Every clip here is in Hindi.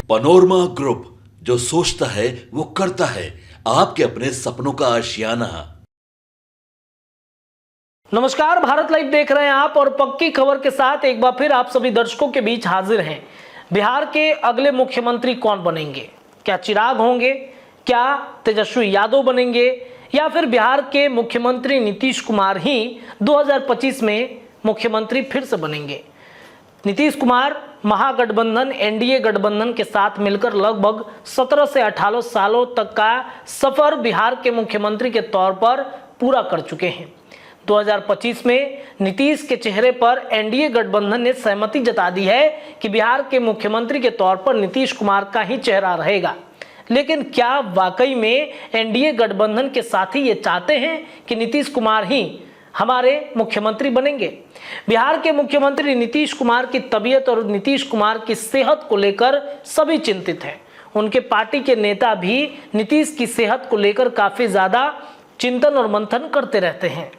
पनोरमा ग्रुप, जो सोचता है वो करता है। आपके अपने सपनों का आशियाना। नमस्कार, भारत लाइव देख रहे हैं आप और पक्की खबर के साथ एक बार फिर आप सभी दर्शकों के बीच हाजिर हैं। बिहार के अगले मुख्यमंत्री कौन बनेंगे? क्या चिराग होंगे? क्या तेजस्वी यादव बनेंगे? या फिर बिहार के मुख्यमंत्री नीतीश कुमार ही 2025 में मुख्यमंत्री फिर से बनेंगे? नीतीश कुमार महागठबंधन एनडीए गठबंधन के साथ मिलकर लगभग 17 से 18 सालों तक का सफर बिहार के मुख्यमंत्री के तौर पर पूरा कर चुके हैं। 2025 में नीतीश के चेहरे पर एनडीए गठबंधन ने सहमति जता दी है कि बिहार के मुख्यमंत्री के तौर पर नीतीश कुमार का ही चेहरा रहेगा। लेकिन क्या वाकई में एनडीए गठबंधन के साथी ये चाहते हैं कि नीतीश कुमार ही हमारे मुख्यमंत्री बनेंगे? बिहार के मुख्यमंत्री नीतीश कुमार की तबीयत और नीतीश कुमार की सेहत को लेकर सभी चिंतित हैं। उनके पार्टी के नेता भी नीतीश की सेहत को लेकर काफी ज्यादा चिंतन और मंथन करते रहते हैं।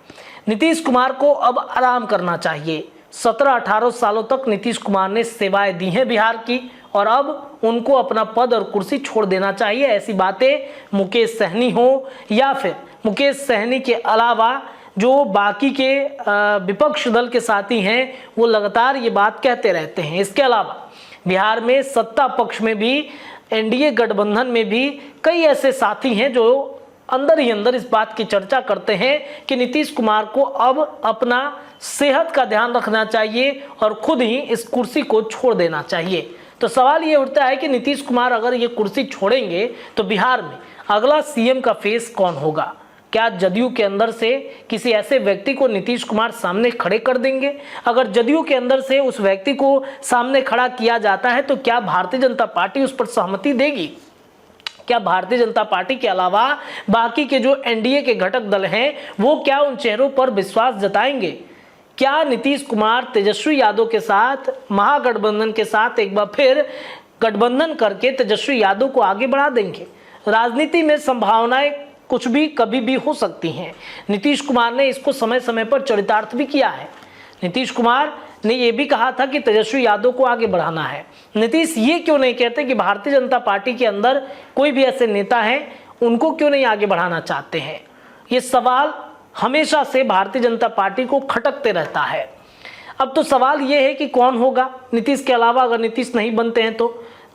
नीतीश कुमार को अब आराम करना चाहिए। 17-18 सालों तक नीतीश कुमार ने सेवाएं दी हैं बिहार की और अब उनको अपना पद और कुर्सी छोड़ देना चाहिए। ऐसी बातें मुकेश सहनी हो या फिर मुकेश सहनी के अलावा जो बाकी के विपक्ष दल के साथी हैं वो लगातार ये बात कहते रहते हैं। इसके अलावा बिहार में सत्ता पक्ष में भी एनडीए गठबंधन में भी कई ऐसे साथी हैं जो अंदर ही अंदर इस बात की चर्चा करते हैं कि नीतीश कुमार को अब अपना सेहत का ध्यान रखना चाहिए और खुद ही इस कुर्सी को छोड़ देना चाहिए। तो सवाल ये उठता है कि नीतीश कुमार अगर ये कुर्सी छोड़ेंगे तो बिहार में अगला सीएम का फेस कौन होगा? क्या जदयू के अंदर से किसी ऐसे व्यक्ति को नीतीश कुमार सामने खड़े कर देंगे? अगर जदयू के अंदर से उस व्यक्ति को सामने खड़ा किया जाता है तो क्या भारतीय जनता पार्टी उस पर सहमति देगी? क्या भारतीय जनता पार्टी के अलावा बाकी के जो एनडीए के घटक दल हैं वो क्या उन चेहरों पर विश्वास जताएंगे? क्या नीतीश कुमार तेजस्वी यादव के साथ महागठबंधन के साथ एक बार फिर गठबंधन करके तेजस्वी यादव को आगे बढ़ा देंगे? राजनीति में संभावनाएं कुछ भी कभी भी हो सकती हैं। नीतीश कुमार ने इसको समय समय पर चरितार्थ भी किया है। नीतीश कुमार ने यह भी कहा था कि तेजस्वी यादव को आगे बढ़ाना है। नीतीश ये क्यों नहीं कहते कि भारतीय जनता पार्टी के अंदर कोई भी ऐसे नेता हैं उनको क्यों नहीं आगे बढ़ाना चाहते हैं? ये सवाल हमेशा से भारतीय जनता पार्टी को खटकते रहता है। अब तो सवाल ये है कि कौन होगा नीतीश के अलावा? अगर नीतीश नहीं बनते हैं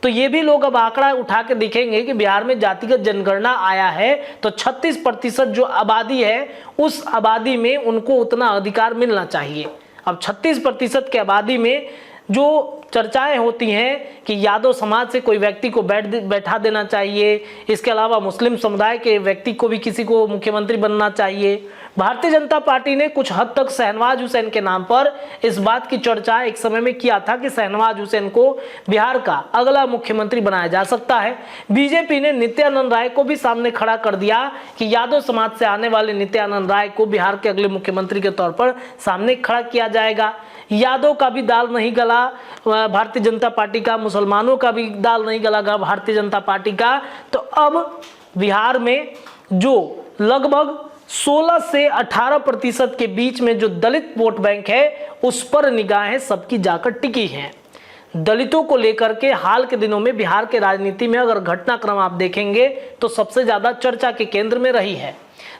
तो ये भी लोग अब आंकड़ा उठा के दिखेंगे कि बिहार में जातिगत जनगणना आया है तो 36% जो आबादी है उस आबादी में उनको उतना अधिकार मिलना चाहिए। अब 36% की आबादी में जो चर्चाएं होती हैं कि यादव समाज से कोई व्यक्ति को बैठा देना चाहिए, इसके अलावा मुस्लिम समुदाय के व्यक्ति को भी किसी को मुख्यमंत्री बनना चाहिए। भारतीय जनता पार्टी ने कुछ हद तक शहनवाज हुसैन के नाम पर इस बात की चर्चा एक समय में किया था कि शहनवाज हुसैन को बिहार का अगला मुख्यमंत्री बनाया जा सकता है। बीजेपी ने नित्यानंद राय को भी सामने खड़ा कर दिया कि यादव समाज से आने वाले नित्यानंद राय को बिहार के अगले मुख्यमंत्री के तौर पर सामने खड़ा किया जाएगा। यादव का भी दाल नहीं गला भारतीय जनता पार्टी का, मुसलमानों का भी दाल नहीं गला भारतीय जनता पार्टी का। तो अब बिहार में जो लगभग 16 से 18% के बीच में जो दलित वोट बैंक है उस पर निगाहें सबकी जाकर टिकी हैं। दलितों को लेकर के हाल के दिनों में बिहार के राजनीति में अगर घटनाक्रम आप देखेंगे तो सबसे ज्यादा चर्चा के केंद्र में रही है।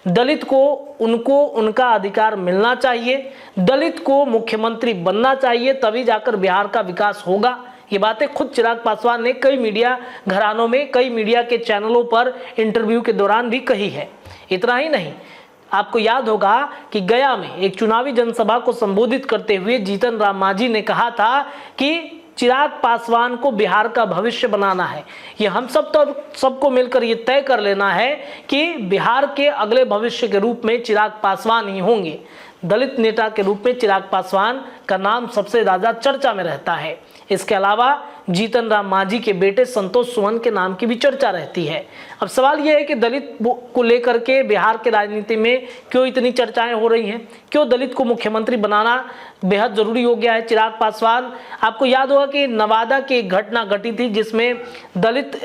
दलित को उनको उनका अधिकार मिलना चाहिए, दलित को मुख्यमंत्री बनना चाहिए, तभी जाकर बिहार का विकास होगा। ये बातें खुद चिराग पासवान ने कई मीडिया घरानों में, कई मीडिया के चैनलों पर इंटरव्यू के दौरान भी कही है। इतना ही नहीं, आपको याद होगा कि गया में एक चुनावी जनसभा को संबोधित करते हुए जीतन राम मांझी ने कहा था कि चिराग पासवान को बिहार का भविष्य बनाना है। ये हम सबको मिलकर ये तय कर लेना है कि बिहार के अगले भविष्य के रूप में चिराग पासवान ही होंगे। दलित नेता के रूप में चिराग पासवान का नाम सबसे ज्यादा चर्चा में रहता है। इसके अलावा जीतन राम मांझी के बेटे संतोष सुमन के नाम की भी चर्चा रहती है। अब सवाल यह है कि दलित को लेकर के बिहार के राजनीति में क्यों इतनी चर्चाएं हो रही हैं? क्यों दलित को मुख्यमंत्री बनाना बेहद जरूरी हो गया है? चिराग पासवान, आपको याद होगा कि नवादा की एक घटना घटी थी जिसमें दलित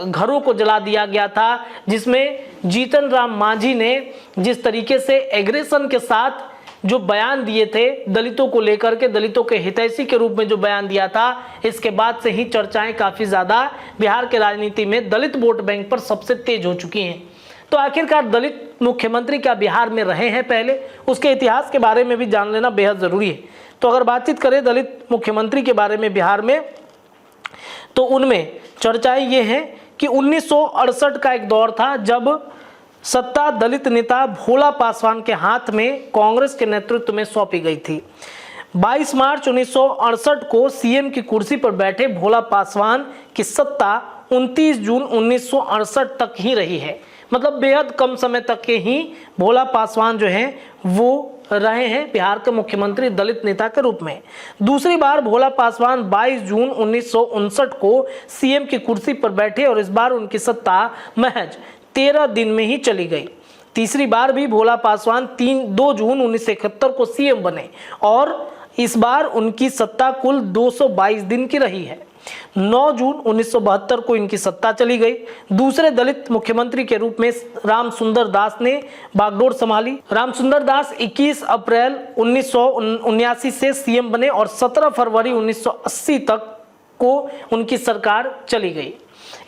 घरों को जला दिया गया था, जिसमें जीतन राम मांझी ने जिस तरीके से एग्रेशन के साथ जो बयान दिए थे दलितों को लेकर के, दलितों के हितैषी के रूप में जो बयान दिया था, इसके बाद से ही चर्चाएं काफी ज्यादा बिहार के राजनीति में दलित वोट बैंक पर सबसे तेज हो चुकी हैं। तो आखिरकार दलित मुख्यमंत्री क्या बिहार में रहे हैं पहले, उसके इतिहास के बारे में भी जान लेना बेहद जरूरी है। तो अगर बातचीत करें दलित मुख्यमंत्री के बारे में बिहार में, तो उनमें चर्चाएं ये हैं कि 1968 का एक दौर था जब सत्ता दलित नेता भोला पासवान के हाथ में कांग्रेस के नेतृत्व में सौंपी गई थी। 22 मार्च 1968 को सीएम की कुर्सी पर बैठे भोला पासवान की सत्ता 29 जून 1968 तक ही रही है। मतलब बेहद कम समय तक के ही भोला पासवान जो हैं वो रहे हैं बिहार के मुख्यमंत्री दलित नेता के रूप में। दूसरी बार भोला पासवान 22 जून 1959 को सीएम की कुर्सी पर बैठे और इस बार उनकी सत्ता महज 13 दिन में ही चली गई। तीसरी बार भी भोला पासवान 2 जून 1971 को सीएम बने और इस बार उनकी सत्ता कुल 222 दिन की रही है। 9 जून 1972 को इनकी सत्ता चली गई। दूसरे दलित मुख्यमंत्री के रूप में राम सुंदर दास ने बागडोर संभाली। राम सुंदर दास 21 अप्रैल 1979 से सीएम बने और 17 फरवरी 1980 तक को उनकी सरकार चली गई।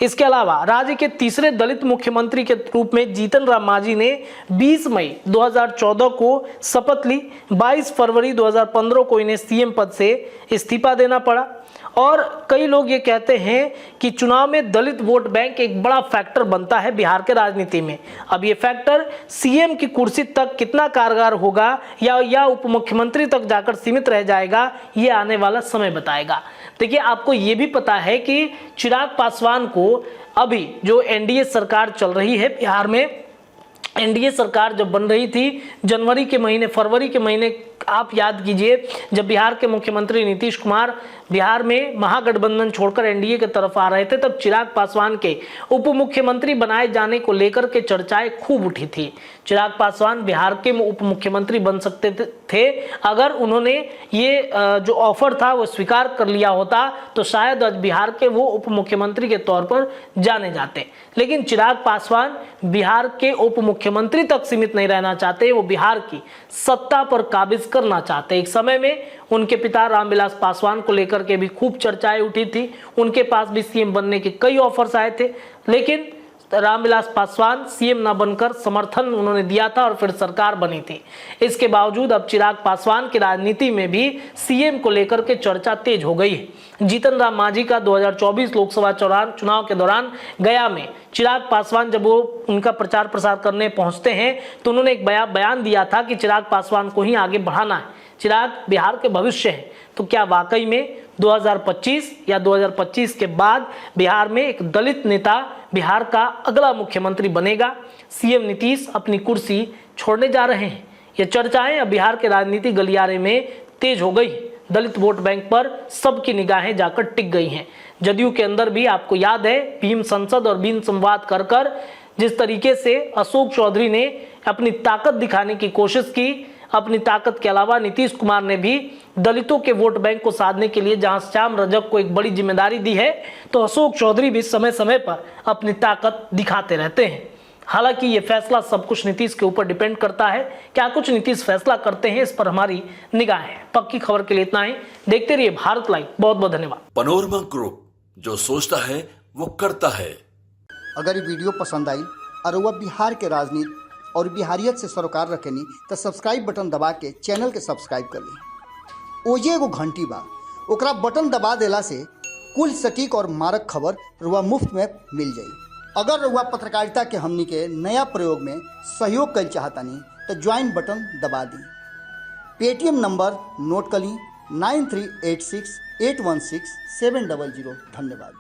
इसके अलावा राज्य के तीसरे दलित मुख्यमंत्री के रूप में जीतन राम मांझी ने 20 मई 2014 को शपथ ली। 22 फरवरी 2015 को इन्हें सीएम पद से इस्तीफा देना पड़ा। और कई लोग ये कहते हैं कि चुनाव में दलित वोट बैंक एक बड़ा फैक्टर बनता है बिहार के राजनीति में। अब ये फैक्टर सीएम की कुर्सी तक कितना कारगर होगा या उप मुख्यमंत्री तक जाकर सीमित रह जाएगा, ये आने वाला समय बताएगा। देखिए, आपको ये भी पता है कि चिराग पासवान को अभी जो एनडीए सरकार चल रही है बिहार में, एनडीए सरकार जब बन रही थी जनवरी के महीने, फरवरी के महीने, आप याद कीजिए, जब बिहार के मुख्यमंत्री नीतीश कुमार बिहार में महागठबंधन छोड़कर एनडीए की तरफ आ रहे थे, तब चिराग पासवान के उप मुख्यमंत्री बनाए जाने को लेकर के चर्चाएं खूब उठी थी। चिराग पासवान बिहार के उप मुख्यमंत्री बन सकते थे अगर उन्होंने ये जो ऑफर था वो स्वीकार कर लिया होता, तो शायद आज बिहार के वो उप मुख्यमंत्री के तौर पर जाने जाते। लेकिन चिराग पासवान बिहार के उप मुख्यमंत्री तक सीमित नहीं रहना चाहते, वो बिहार की सत्ता पर काबिज करना चाहते। एक समय में उनके पिता रामविलास पासवान को लेकर के भी खूब चर्चाएं उठी थी। उनके पास भी सीएम बनने के कई ऑफर्स आए थे, लेकिन रामविलास पासवान सीएम ना बनकर समर्थन उन्होंने दिया था और फिर सरकार बनी थी। इसके बावजूद अब चिराग पासवान की राजनीति में भी सीएम को लेकर के चर्चा तेज हो गई है। जीतन राम मांझी का 2024 लोकसभा चुनाव के दौरान गया में चिराग पासवान जब वो उनका प्रचार प्रसार करने पहुंचते हैं तो उन्होंने एक बयान दिया था कि चिराग पासवान को ही आगे बढ़ाना है, चिराग बिहार के भविष्य है। तो क्या वाकई में 2025 या 2025 के बाद बिहार में एक दलित नेता बिहार का अगला मुख्यमंत्री बनेगा? सीएम नीतीश अपनी कुर्सी छोड़ने जा रहे हैं। ये चर्चाएं अब बिहार के राजनीति गलियारे में तेज हो गई। दलित वोट बैंक पर सबकी निगाहें जाकर टिक गई हैं। जदयू के अंदर भी आपको याद है, भीम संसद और भीम संवाद कर जिस तरीके से अशोक चौधरी ने अपनी ताकत दिखाने की कोशिश की, अपनी ताकत के अलावा नीतीश कुमार ने भी दलितों के वोट बैंक को साधने के लिए जहां श्याम रजक को एक बड़ी जिम्मेदारी दी है, तो अशोक चौधरी भी समय समय पर अपनी ताकत दिखाते रहते हैं। हालांकि ये फैसला सब कुछ नीतीश के ऊपर डिपेंड करता है। क्या कुछ नीतीश फैसला करते हैं, इस पर हमारी निगाह है। पक्की खबर के लिए इतना ही। देखते रहिए भारत लाइव। बहुत बहुत धन्यवाद। पनोरमा ग्रुप, जो सोचता है वो करता है। अगर ये वीडियो पसंद आई और वह बिहार के राजनीति और बिहारियत से सरोकार रखेनी तो सब्सक्राइब बटन दबा के चैनल के सब्सक्राइब कर ली। ओजे एगो घंटी बा, ओकरा बटन दबा देला से कुल सटीक और मारक खबर रुआ मुफ्त में मिल जाई। अगर रुआ पत्रकारिता के हमनी के नया प्रयोग में सहयोग कर चाहतानी तो ज्वाइन बटन दबा दी। पेटीएम नंबर नोट कर ली 9386816700। धन्यवाद।